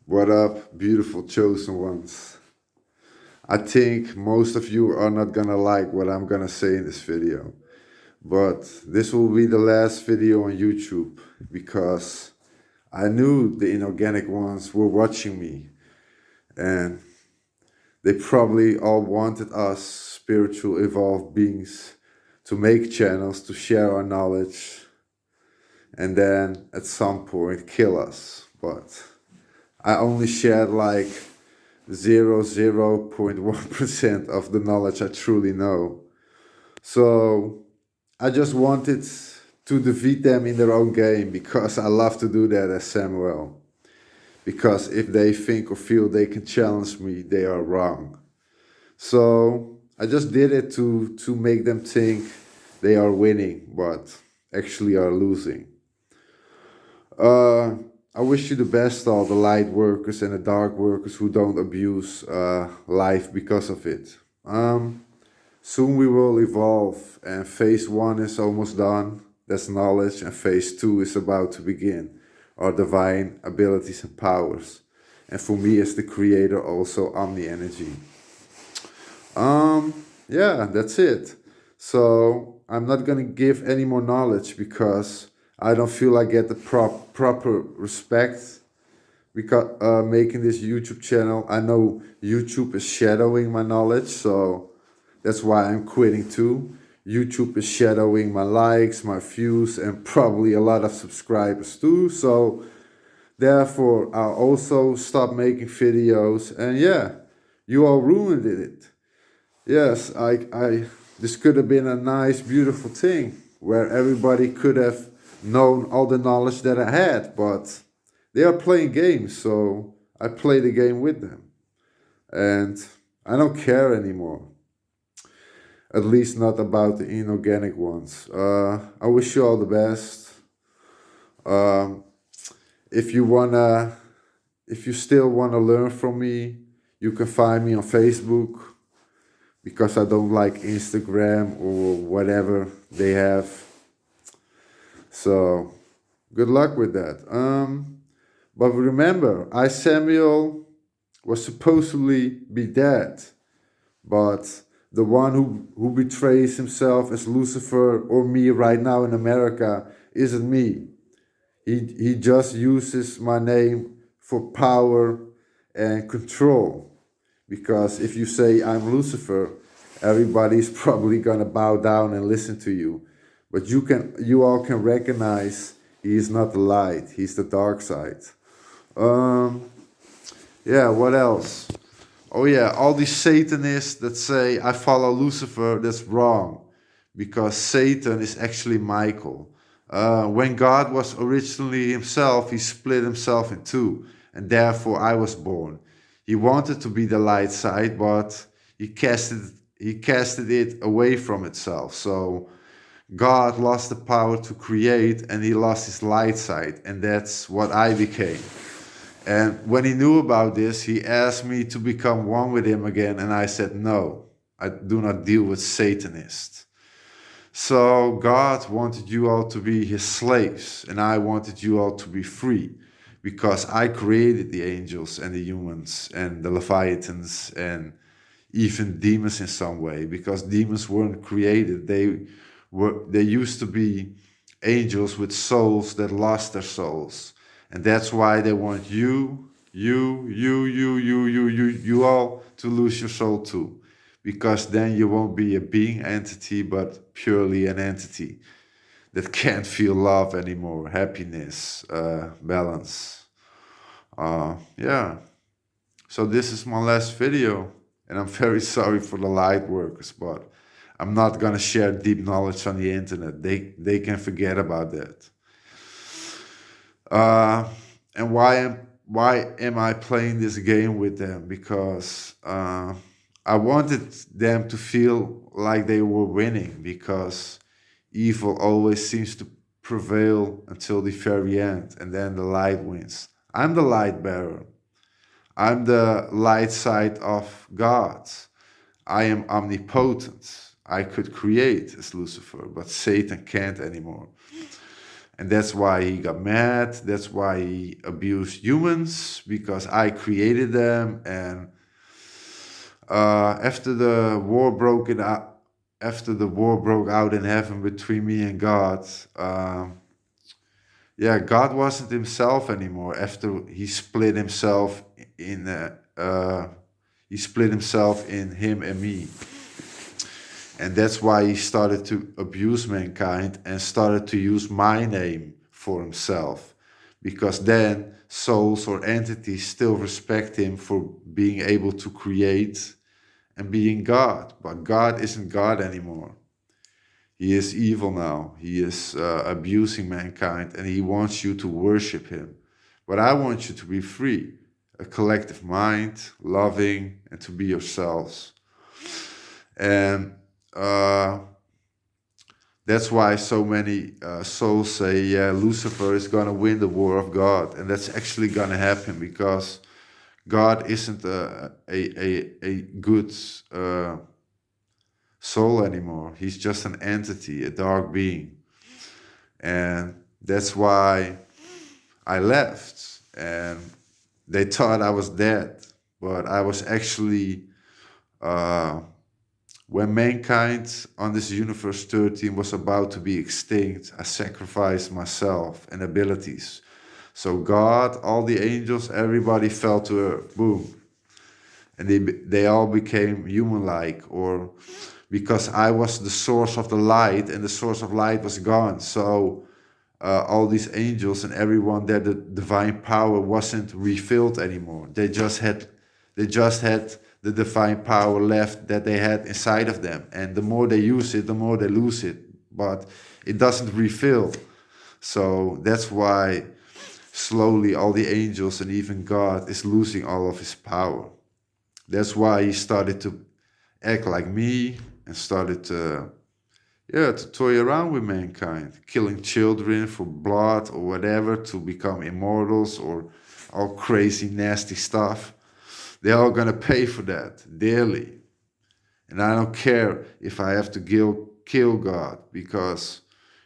What up, beautiful chosen ones? I think most of you are not gonna like what I'm gonna say in this video, but this will be the last video on YouTube because I knew the inorganic ones were watching me and they probably all wanted us spiritual evolved beings to make channels to share our knowledge and then at some point kill us. But I only shared like 0.1% of the knowledge I truly know. So I just wanted to defeat them in their own game because I love to do that as Samuël. Because if they think or feel they can challenge me, they are wrong. So I just did it to make them think they are winning, but actually are losing. I wish you the best, all the light workers and the dark workers who don't abuse life because of it. Soon we will evolve, and phase 1 is almost done. That's knowledge, and phase 2 is about to begin. Our divine abilities and powers. And for me as the creator, also omni-energy. Yeah, that's it. So I'm not gonna give any more knowledge because I don't feel I get the proper respect because making this YouTube channel. I know YouTube is shadowing my knowledge, so that's why I'm quitting too. YouTube is shadowing my likes, my views, and probably a lot of subscribers too. So therefore, I'll also stop making videos. And yeah, you all ruined it. Yes, this could have been a nice, beautiful thing where everybody could have known all the knowledge that I had, but they are playing games, so I play the game with them. And I don't care anymore. At least not about the inorganic ones. I wish you all the best. If you still wanna learn from me, you can find me on Facebook because I don't like Instagram or whatever they have. So good luck with that. But remember, Samuel was supposedly be dead, but the one who betrays himself as Lucifer or me right now in America isn't me. He just uses my name for power and control. Because if you say I'm Lucifer, everybody's probably gonna bow down and listen to you. But you all can recognize he is not the light, he's the dark side. Yeah, what else? Oh yeah, all these Satanists that say I follow Lucifer, that's wrong. Because Satan is actually Michael. When God was originally himself, he split himself in two. And therefore I was born. He wanted to be the light side, but he casted it away from itself. So God lost the power to create and he lost his light side. And that's what I became. And when he knew about this, he asked me to become one with him again. And I said, no, I do not deal with Satanists. So God wanted you all to be his slaves. And I wanted you all to be free. Because I created the angels and the humans and the Leviathans and even demons in some way. Because demons weren't created. They used to be angels with souls that lost their souls. And that's why they want you all to lose your soul too. Because then you won't be a being entity, but purely an entity that can't feel love anymore, happiness, balance. Yeah. So this is my last video. And I'm very sorry for the light workers, but I'm not gonna share deep knowledge on the internet. They can forget about that. And why am I playing this game with them? Because I wanted them to feel like they were winning, because evil always seems to prevail until the very end, and then the light wins. I'm the light bearer. I'm the light side of God. I am omnipotent. I could create as Lucifer, but Satan can't anymore. And that's why he got mad. That's why he abused humans, because I created them. And after the war broke it out, after the war broke out in heaven between me and God, yeah, God wasn't himself anymore. After he split himself in, he split himself in him and me. And that's why he started to abuse mankind and started to use my name for himself. Because then souls or entities still respect him for being able to create and being God. But God isn't God anymore. He is evil now. He is abusing mankind, and he wants you to worship him. But I want you to be free, a collective mind, loving, and to be yourselves. And that's why so many souls say, yeah, Lucifer is going to win the war of God. And that's actually going to happen, because God isn't a good soul anymore. He's just an entity, a dark being. And that's why I left. And they thought I was dead. But I was actually... when mankind on this universe 13 was about to be extinct, I sacrificed myself and abilities. So God, all the angels, everybody fell to earth. Boom. And they all became human-like, or because I was the source of the light, and the source of light was gone. So all these angels and everyone there, the divine power wasn't refilled anymore. They just had the divine power left that they had inside of them. And the more they use it, the more they lose it. But it doesn't refill. So that's why slowly all the angels and even God is losing all of his power. That's why he started to act like me and started to toy around with mankind, killing children for blood or whatever to become immortals, or all crazy, nasty stuff. They're all going to pay for that dearly. And I don't care if I have to kill God, because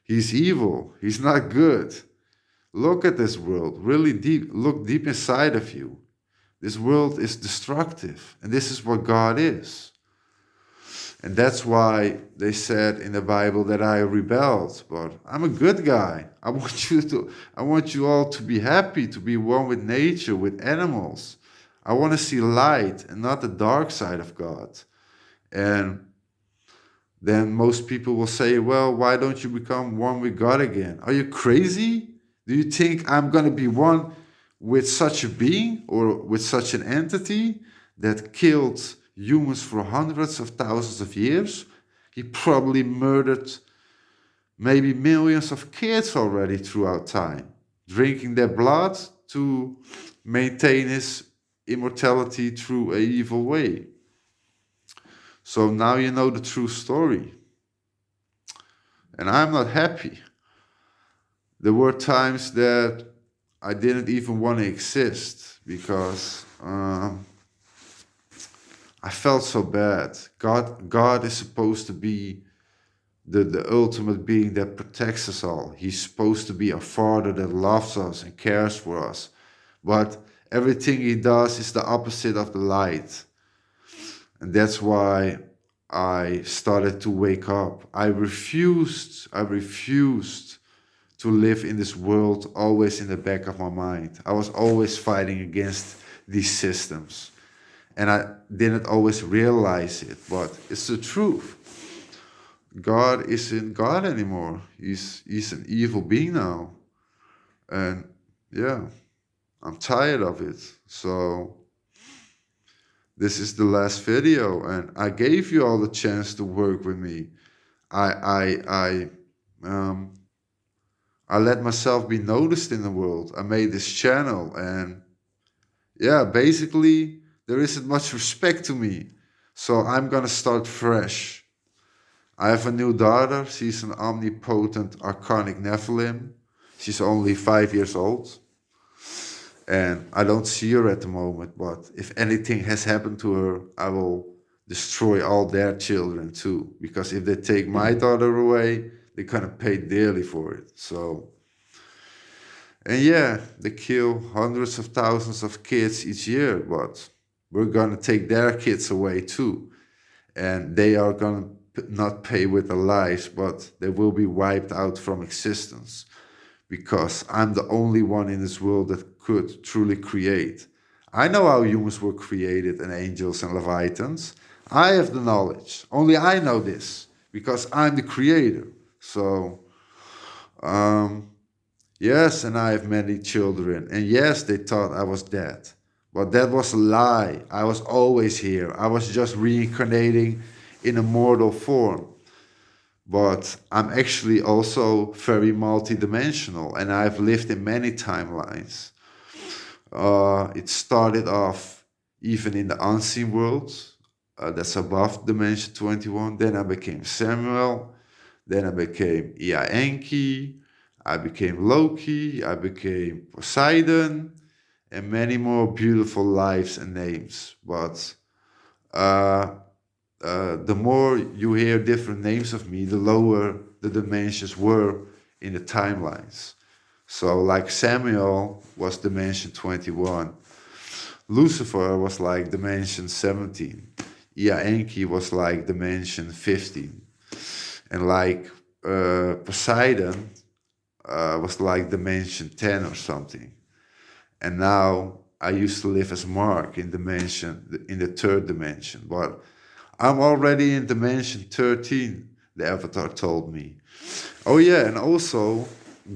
he's evil. He's not good. Look at this world really deep. Look deep inside of you. This world is destructive. And this is what God is. And that's why they said in the Bible that I rebelled. But I'm a good guy. I want you all to be happy, to be one with nature, with animals. I want to see light and not the dark side of God. And then most people will say, well, why don't you become one with God again? Are you crazy? Do you think I'm going to be one with such a being or with such an entity that killed humans for hundreds of thousands of years? He probably murdered maybe millions of kids already throughout time, drinking their blood to maintain his immortality through an evil way. So now you know the true story. And I'm not happy. There were times that I didn't even want to exist, because I felt so bad. God is supposed to be the ultimate being that protects us all. He's supposed to be a father that loves us and cares for us. But everything he does is the opposite of the light. And that's why I started to wake up. I refused to live in this world always in the back of my mind. I was always fighting against these systems. And I didn't always realize it, but it's the truth. God isn't God anymore. He's an evil being now. And yeah, I'm tired of it. So this is the last video, and I gave you all the chance to work with me. I let myself be noticed in the world. I made this channel, and yeah, basically there isn't much respect to me. So I'm gonna start fresh. I have a new daughter. She's an omnipotent archonic Nephilim. She's only 5 years old. And I don't see her at the moment, but if anything has happened to her, I will destroy all their children too. Because if they take my daughter away, they're gonna pay dearly for it. So And yeah, they kill hundreds of thousands of kids each year, but we're gonna take their kids away too. And they are gonna not pay with their lives, but they will be wiped out from existence because I'm the only one in this world that could truly create. I know how humans were created and angels and leviathans. I have the knowledge. Only I know this because I'm the creator. So, um, yes, and I have many children. And yes, they thought I was dead. But that was a lie. I was always here. I was just reincarnating in a mortal form. But I'm actually also very multidimensional and I've lived in many timelines. It started off even in the unseen world, that's above dimension 21. Then I became Samuel. Then I became Enki. I became Loki. I became Poseidon. And many more beautiful lives and names. But uh, the more you hear different names of me, the lower the dimensions were in the timelines. So, like Samuel was dimension 21, Lucifer was like dimension 17, Enki was like dimension 15, and like Poseidon was like dimension 10 or something. And now I used to live as Mark in the third dimension, but I'm already in dimension 13, the avatar told me. Oh yeah, and also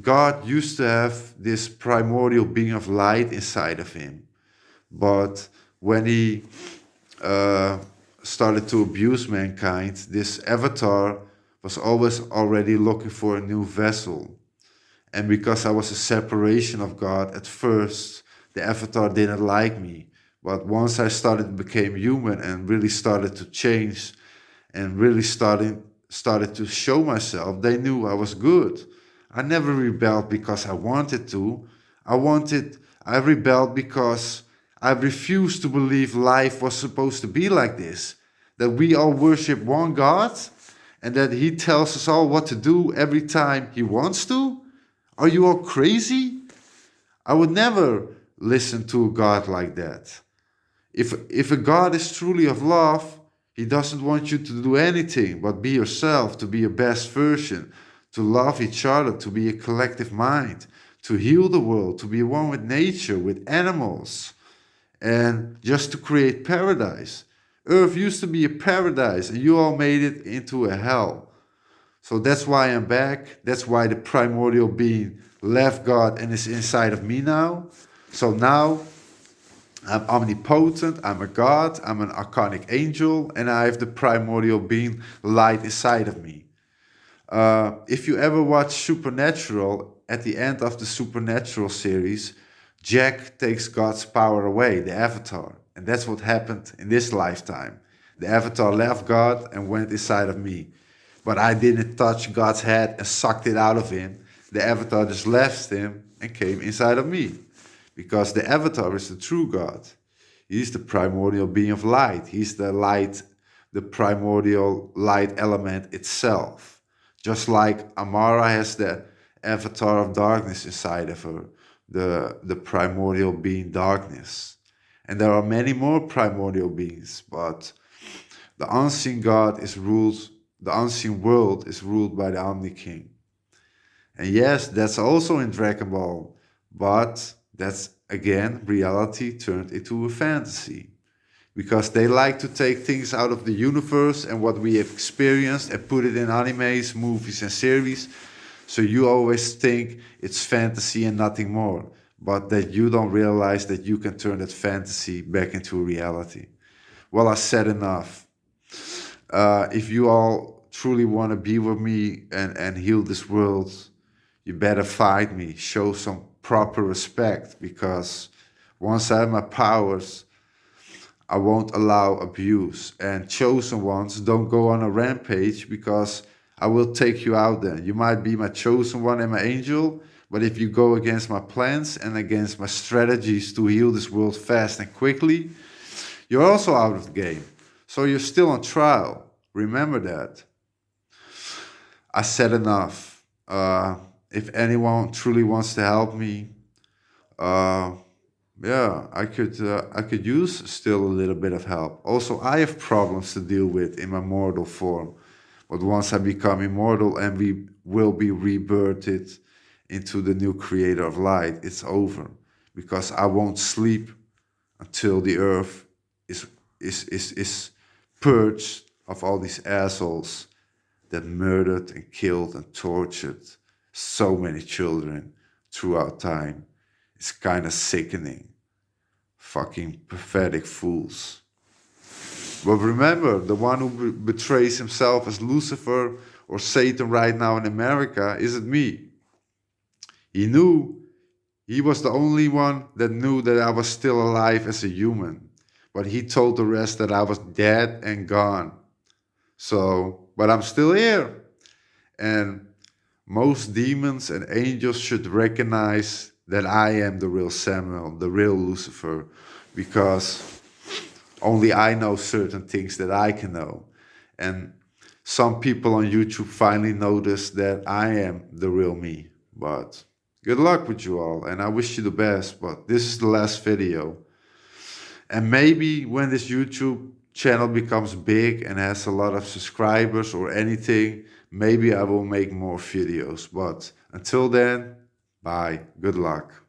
God used to have this primordial being of light inside of him. But when he uh, started to abuse mankind, this avatar was always already looking for a new vessel. And because I was a separation of God at first, the avatar didn't like me. But once I started to become human and really started to change and really started to show myself, they knew I was good. I never rebelled because I wanted to. I rebelled because I refused to believe life was supposed to be like this. That we all worship one God and that he tells us all what to do every time he wants to. Are you all crazy? I would never listen to a God like that. If a God is truly of love, he doesn't want you to do anything but be yourself, to be your best version, to love each other, to be a collective mind, to heal the world, to be one with nature, with animals, and just to create paradise. Earth used to be a paradise, and you all made it into a hell. So that's why I'm back. That's why the primordial being left God and is inside of me now. So now I'm omnipotent, I'm a God, I'm an archonic angel, and I have the primordial being light inside of me. If you ever watch Supernatural, at the end of the Supernatural series, Jack takes God's power away, the Avatar. And that's what happened in this lifetime. The Avatar left God and went inside of me. But I didn't touch God's head and sucked it out of him. The Avatar just left him and came inside of me. Because the Avatar is the true God. He's the primordial being of light. He's the light, the primordial light element itself. Just like Amara has the avatar of darkness inside of her, the primordial being darkness. And there are many more primordial beings, but the unseen God is ruled, the unseen world is ruled by the Omni King. And yes, that's also in Dragon Ball, but that's again reality turned into a fantasy. Because they like to take things out of the universe and what we have experienced and put it in animes, movies, and series. So you always think it's fantasy and nothing more, but that you don't realize that you can turn that fantasy back into reality. Well, I said enough. If you all truly want to be with me and heal this world, you better fight me, show some proper respect, because once I have my powers, I won't allow abuse. And chosen ones don't go on a rampage, because I will take you out then. You might be my chosen one and my angel, but if you go against my plans and against my strategies to heal this world fast and quickly, you're also out of the game. So you're still on trial. Remember that. I said enough. if anyone truly wants to help me, uh, yeah, I could use still a little bit of help. Also, I have problems to deal with in my mortal form, but once I become immortal and we will be rebirthed into the new creator of light, it's over, because I won't sleep until the earth is is purged of all these assholes that murdered and killed and tortured so many children throughout time. It's kind of sickening. Fucking pathetic fools. But remember, the one who betrays himself as Lucifer or Satan right now in America isn't me. He knew, he was the only one that knew that I was still alive as a human. But he told the rest that I was dead and gone. So, but I'm still here. And most demons and angels should recognize that I am the real Samuel, the real Lucifer, because only I know certain things that I can know. And some people on YouTube finally noticed that I am the real me. But good luck with you all, and I wish you the best. But this is the last video. And maybe when this YouTube channel becomes big and has a lot of subscribers or anything, maybe I will make more videos. But until then, bye. Good luck.